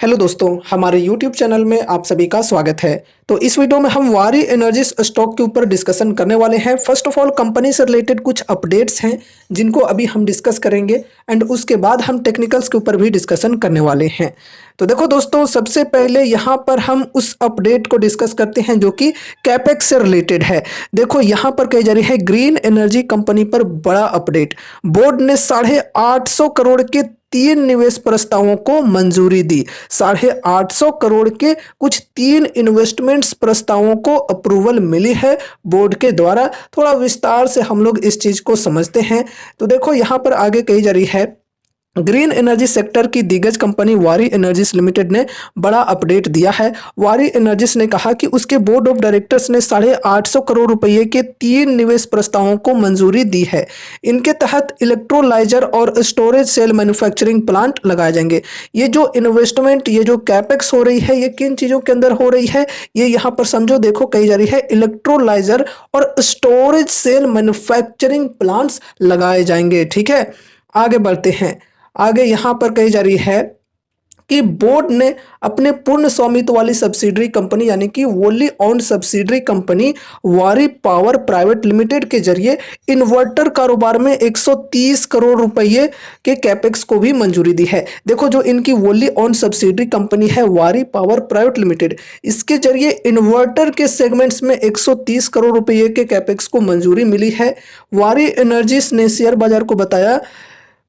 Hello दोस्तों, हमारे YouTube channel में आप सभी का स्वागत है। तो इस वीडियो में हम वारी एनर्जीज स्टॉक के ऊपर डिस्कशन करने वाले हैं। फर्स्ट ऑफ ऑल कंपनी से रिलेटेड कुछ अपडेट्स हैं जिनको अभी हम डिस्कस करेंगे एंड उसके बाद हम टेक्निकल्स के ऊपर भी डिस्कशन करने वाले हैं। तो देखो दोस्तों, सबसे पहले यहाँ पर हम उस अपडेट को डिस्कस करते हैं जो कि कैपेक्स से रिलेटेड है। देखो यहाँ पर कही जा रही है ग्रीन एनर्जी कंपनी पर बड़ा अपडेट। बोर्ड ने 850 करोड़ के 3 निवेश प्रस्तावों को मंजूरी दी। 850 करोड़ के कुछ 3 इन्वेस्टमेंट्स प्रस्तावों को अप्रूवल मिली है बोर्ड के द्वारा। थोड़ा विस्तार से हम लोग इस चीज को समझते हैं। तो देखो यहाँ पर आगे कही जा रही है ग्रीन एनर्जी सेक्टर की दिग्गज कंपनी वारी एनर्जीज लिमिटेड ने बड़ा अपडेट दिया है। वारी एनर्जीज ने कहा कि उसके बोर्ड ऑफ डायरेक्टर्स ने 850 करोड़ रुपए के 3 निवेश प्रस्तावों को मंजूरी दी है। इनके तहत इलेक्ट्रोलाइजर और स्टोरेज सेल मैन्युफैक्चरिंग प्लांट लगाए जाएंगे। ये जो इन्वेस्टमेंट, ये जो कैपेक्स हो रही है, ये किन चीज़ों के अंदर हो रही है, ये यहाँ पर समझो। देखो कही जा रही है इलेक्ट्रोलाइजर और स्टोरेज सेल मैन्युफैक्चरिंग प्लांट्स लगाए जाएंगे। ठीक है, आगे बढ़ते हैं। आगे यहां पर कही जा रही है कि बोर्ड ने अपने पूर्ण स्वामित्व वाली सब्सिडरी कंपनी यानी कि वोली ओन्ड सब्सिडरी कंपनी वारी पावर प्राइवेट लिमिटेड के जरिए इन्वर्टर कारोबार में 130 करोड़ रुपए के कैपेक्स को भी मंजूरी दी है। देखो जो इनकी वोली ओन्ड सब्सिडरी कंपनी है वारी पावर प्राइवेट लिमिटेड, इसके जरिए इन्वर्टर के सेगमेंट्स में 130 करोड़ रुपए के कैपेक्स को मंजूरी मिली है। वारी एनर्जीज ने शेयर बाजार को बताया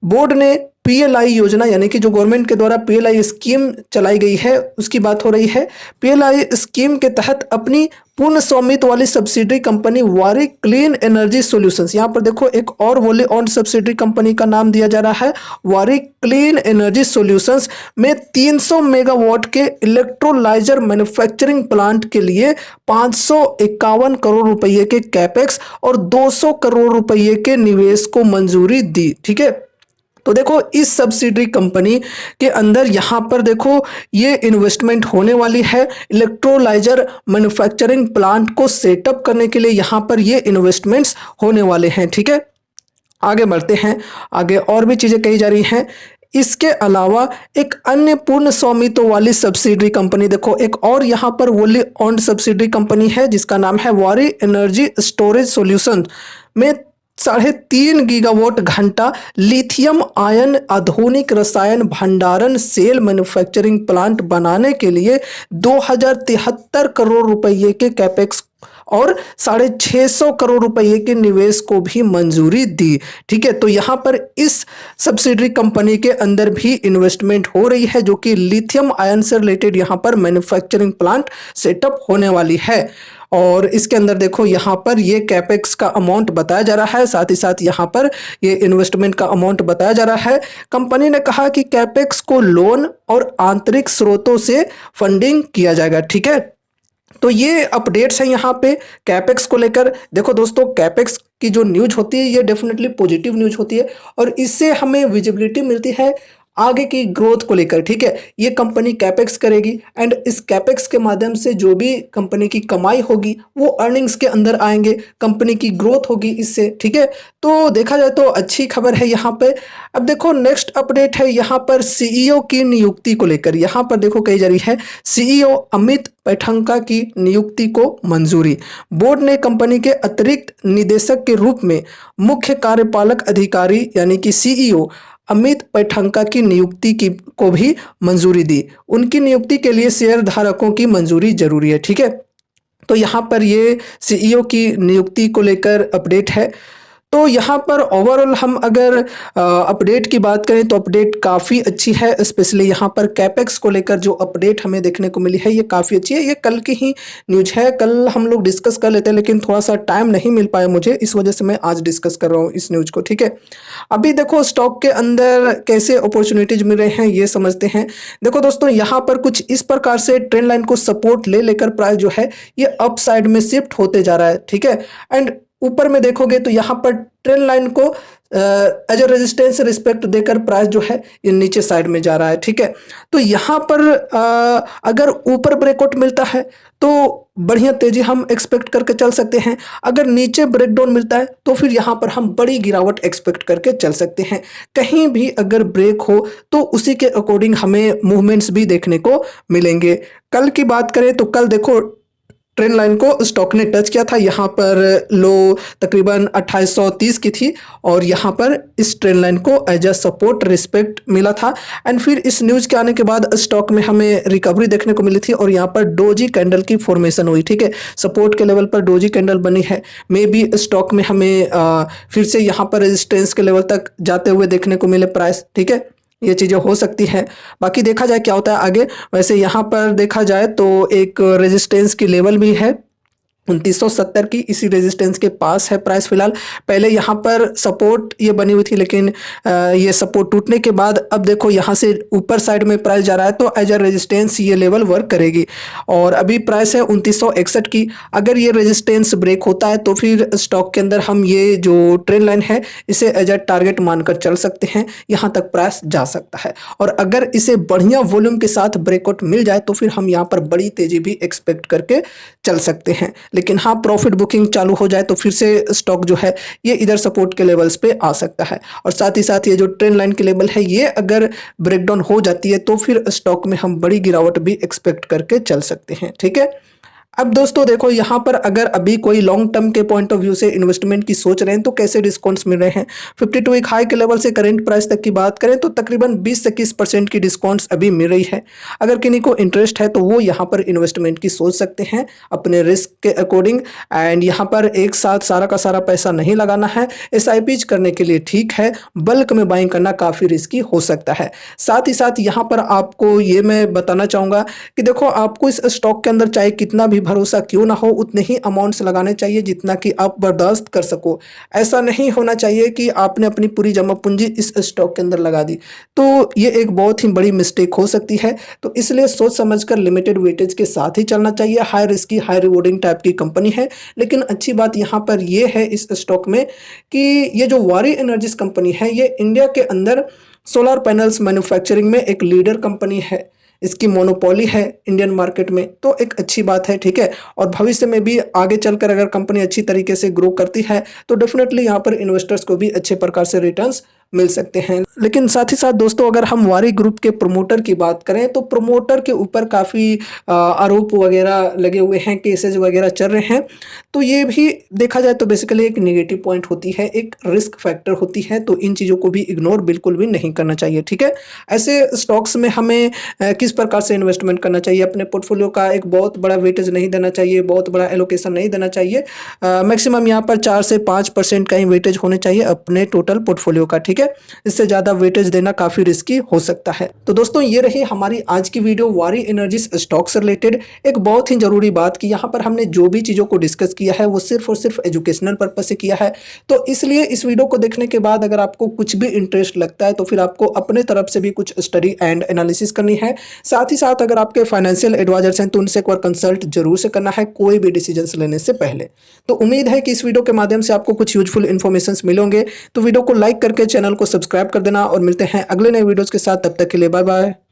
बोर्ड ने पीएलआई योजना यानी कि जो गवर्नमेंट के द्वारा पीएलआई स्कीम चलाई गई है उसकी बात हो रही है। पीएलआई स्कीम के तहत अपनी पूर्ण स्वामित्व वाली सब्सिडरी कंपनी वारी क्लीन एनर्जी सॉल्यूशंस, यहाँ पर देखो एक और वोली ओन्ड सब्सिडरी कंपनी का नाम दिया जा रहा है वारी क्लीन एनर्जी सॉल्यूशंस में 300 मेगावाट के इलेक्ट्रोलाइजर मैन्युफैक्चरिंग प्लांट के लिए 551 करोड़ रुपए के कैपेक्स और 200 करोड़ रुपए के निवेश को मंजूरी दी। ठीक है, तो देखो इस सब्सिडरी कंपनी के अंदर यहाँ पर देखो ये इन्वेस्टमेंट होने वाली है। इलेक्ट्रोलाइजर मैन्युफैक्चरिंग प्लांट को सेटअप करने के लिए यहाँ पर ये इन्वेस्टमेंट्स होने वाले हैं। ठीक है, आगे बढ़ते हैं। आगे और भी चीज़ें कही जा रही हैं। इसके अलावा एक अन्य पूर्ण स्वामित्व वाली सब्सिडरी कंपनी, देखो एक और यहाँ पर वोली ओन्ड सब्सिडरी कंपनी है जिसका नाम है वारी एनर्जी स्टोरेज सॉल्यूशन में 3.5 गीगावाट घंटा लिथियम आयन आधुनिक रसायन भंडारण सेल मैन्युफैक्चरिंग प्लांट बनाने के लिए 2073 करोड़ रुपए के कैपेक्स और 650 करोड़ रुपए के निवेश को भी मंजूरी दी। ठीक है, तो यहाँ पर इस सब्सिडरी कंपनी के अंदर भी इन्वेस्टमेंट हो रही है जो कि लिथियम आयन से रिलेटेड यहाँ पर मैन्युफैक्चरिंग प्लांट सेटअप होने वाली है। और इसके अंदर देखो यहाँ पर ये कैपेक्स का अमाउंट बताया जा रहा है, साथ ही साथ यहाँ पर ये इन्वेस्टमेंट का अमाउंट बताया जा रहा है। कंपनी ने कहा कि कैपेक्स को लोन और आंतरिक स्रोतों से फंडिंग किया जाएगा। ठीक है, तो ये अपडेट्स हैं यहाँ पे कैपेक्स को लेकर। देखो दोस्तों, कैपेक्स की जो न्यूज होती है ये डेफिनेटली पॉजिटिव न्यूज होती है और इससे हमें विजिबिलिटी मिलती है आगे की ग्रोथ को लेकर। ठीक है, ये कंपनी कैपेक्स करेगी एंड इस कैपेक्स के माध्यम से जो भी कंपनी की कमाई होगी वो अर्निंग्स के अंदर आएंगे, कंपनी की ग्रोथ होगी इससे। ठीक है, तो देखा जाए तो अच्छी खबर है यहाँ पे। अब देखो नेक्स्ट अपडेट है यहाँ पर सीईओ की नियुक्ति को लेकर। यहाँ पर देखो कही जा रही है सीईओ अमित पैठंका की नियुक्ति को मंजूरी। बोर्ड ने कंपनी के अतिरिक्त निदेशक के रूप में मुख्य कार्यपालक अधिकारी यानी कि सीईओ अमित पैठंका की नियुक्ति की को भी मंजूरी दी। उनकी नियुक्ति के लिए शेयर धारकों की मंजूरी जरूरी है। ठीक है, तो यहाँ पर ये सीईओ की नियुक्ति को लेकर अपडेट है। तो यहाँ पर ओवरऑल हम अगर अपडेट की बात करें तो अपडेट काफ़ी अच्छी है। स्पेशली यहाँ पर कैपेक्स को लेकर जो अपडेट हमें देखने को मिली है ये काफ़ी अच्छी है। ये कल की ही न्यूज है, कल हम लोग डिस्कस कर लेते हैं लेकिन थोड़ा सा टाइम नहीं मिल पाया मुझे, इस वजह से मैं आज डिस्कस कर रहा हूँ इस न्यूज को। ठीक है, अभी देखो स्टॉक के अंदर कैसे अपॉर्चुनिटीज मिल रहे हैं ये समझते हैं। देखो दोस्तों, यहाँ पर कुछ इस प्रकार से ट्रेंड लाइन को सपोर्ट ले लेकर प्राइस जो है ये अप साइड में शिफ्ट होते जा रहा है। ठीक है, एंड ऊपर में देखोगे तो यहाँ पर ट्रेंड लाइन को एज अ रेजिस्टेंस रिस्पेक्ट देकर प्राइस जो है ये नीचे साइड में जा रहा है। ठीक है, तो यहाँ पर अगर ऊपर ब्रेकआउट मिलता है तो बढ़िया तेजी हम एक्सपेक्ट करके चल सकते हैं। अगर नीचे ब्रेकडाउन मिलता है तो फिर यहाँ पर हम बड़ी गिरावट एक्सपेक्ट करके चल सकते हैं। कहीं भी अगर ब्रेक हो तो उसी के अकॉर्डिंग हमें मूवमेंट्स भी देखने को मिलेंगे। कल की बात करें तो कल देखो ट्रेंड लाइन को स्टॉक ने टच किया था। यहाँ पर लो तकरीबन 2830 की थी और यहाँ पर इस ट्रेंड लाइन को एज अ सपोर्ट रिस्पेक्ट मिला था। एंड फिर इस न्यूज़ के आने के बाद स्टॉक में हमें रिकवरी देखने को मिली थी और यहाँ पर डोजी कैंडल की फॉर्मेशन हुई। ठीक है, सपोर्ट के लेवल पर डोजी कैंडल बनी है। मे बी स्टॉक में हमें फिर से यहाँ पर रेजिस्टेंस के लेवल तक जाते हुए देखने को मिले प्राइस। ठीक है, ये चीज़ें हो सकती है। बाकी देखा जाए क्या होता है आगे। वैसे यहाँ पर देखा जाए तो एक रेजिस्टेंस की लेवल भी है 2970 की, इसी रेजिस्टेंस के पास है प्राइस फिलहाल। पहले यहाँ पर सपोर्ट ये बनी हुई थी लेकिन ये सपोर्ट टूटने के बाद अब देखो यहाँ से ऊपर साइड में प्राइस जा रहा है, तो एज अ रेजिस्टेंस ये लेवल वर्क करेगी। और अभी प्राइस है 2961 की। अगर ये रेजिस्टेंस ब्रेक होता है तो फिर स्टॉक के अंदर हम ये जो ट्रेंड लाइन है इसे एज अ टारगेट मानकर चल सकते हैं, यहाँ तक प्राइस जा सकता है। और अगर इसे बढ़िया वॉल्यूम के साथ ब्रेकआउट मिल जाए तो फिर हम यहाँ पर बड़ी तेजी भी एक्सपेक्ट करके चल सकते हैं। लेकिन हाँ, प्रॉफिट बुकिंग चालू हो जाए तो फिर से स्टॉक जो है ये इधर सपोर्ट के लेवल्स पे आ सकता है। और साथ ही साथ ये जो ट्रेंड लाइन की लेवल है ये अगर ब्रेकडाउन हो जाती है तो फिर स्टॉक में हम बड़ी गिरावट भी एक्सपेक्ट करके चल सकते हैं। ठीक है, अब दोस्तों देखो यहाँ पर अगर अभी कोई लॉन्ग टर्म के पॉइंट ऑफ व्यू से इन्वेस्टमेंट की सोच रहे हैं तो कैसे डिस्काउंट्स मिल रहे हैं। 52 वीक हाई के लेवल से करंट प्राइस तक की बात करें तो तकरीबन 20 से 21% की डिस्काउंट्स अभी मिल रही है। अगर किन्हीं को इंटरेस्ट है तो वो यहाँ पर इन्वेस्टमेंट की सोच सकते हैं अपने रिस्क के अकॉर्डिंग। एंड यहाँ पर एक साथ सारा का सारा पैसा नहीं लगाना है। SIPs करने के लिए ठीक है, बल्क में बाइंग करना काफ़ी रिस्की हो सकता है। साथ ही साथ यहाँ पर आपको ये मैं बताना चाहूँगा कि देखो आपको इस स्टॉक के अंदर चाहे कितना भी भरोसा क्यों ना हो उतने ही अमाउंट्स लगाने चाहिए जितना कि आप बर्दाश्त कर सको। ऐसा नहीं होना चाहिए कि आपने अपनी पूरी जमा पूंजी इस स्टॉक के अंदर लगा दी, तो ये एक बहुत ही बड़ी मिस्टेक हो सकती है। तो इसलिए सोच समझकर लिमिटेड वेटेज के साथ ही चलना चाहिए। High risky high rewarding type की कंपनी है, लेकिन अच्छी बात यहाँ पर यह है इस स्टॉक में कि ये जो वारी एनर्जीज कंपनी है ये इंडिया के अंदर सोलर पैनल्स मैन्युफैक्चरिंग में एक लीडर कंपनी है। इसकी मोनोपोली है इंडियन मार्केट में, तो एक अच्छी बात है। ठीक है, और भविष्य में भी आगे चलकर अगर कंपनी अच्छी तरीके से ग्रो करती है तो डेफिनेटली यहाँ पर इन्वेस्टर्स को भी अच्छे प्रकार से रिटर्न्स मिल सकते हैं। लेकिन साथ ही साथ दोस्तों अगर हम वारी ग्रुप के प्रमोटर की बात करें तो प्रमोटर के ऊपर काफ़ी आरोप वगैरह लगे हुए हैं, केसेस वगैरह चल रहे हैं। तो ये भी देखा जाए तो बेसिकली एक नेगेटिव पॉइंट होती है, एक रिस्क फैक्टर होती है, तो इन चीज़ों को भी इग्नोर बिल्कुल भी नहीं करना चाहिए। ठीक है, ऐसे स्टॉक्स में हमें किस प्रकार से इन्वेस्टमेंट करना चाहिए, अपने पोर्टफोलियो का एक बहुत बड़ा वेटेज नहीं देना चाहिए, बहुत बड़ा एलोकेशन नहीं देना चाहिए। मैक्सिमम यहाँ पर 4 से 5% का ही वेटेज होने चाहिए अपने टोटल पोर्टफोलियो का। ठीक है, इससे ज़्यादा वेटेज देना काफ़ी रिस्की हो सकता है। तो दोस्तों ये रही हमारी आज की वीडियो वारी एनर्जीज स्टॉक से रिलेटेड। एक बहुत ही ज़रूरी बात कि यहाँ पर हमने जो भी चीज़ों को डिस्कस किया है वो सिर्फ और सिर्फ एजुकेशनल पर्पज से किया है। तो इसलिए इस वीडियो को देखने के बाद अगर आपको कुछ भी इंटरेस्ट लगता है तो फिर आपको अपने तरफ से भी कुछ स्टडी एंड एनालिसिस करनी है। साथ ही साथ अगर आपके फाइनेंशियल एडवाइजर्स हैं तो उनसे एक बार कंसल्ट जरूर से करना है कोई भी डिसीजन लेने से पहले। तो उम्मीद है कि इस वीडियो के माध्यम से आपको कुछ यूजफुल इन्फॉर्मेशन मिलेंगे। तो वीडियो को लाइक करके चैनल को सब्सक्राइब कर देना और मिलते हैं अगले नए वीडियोस के साथ। तब तक के लिए बाय बाय।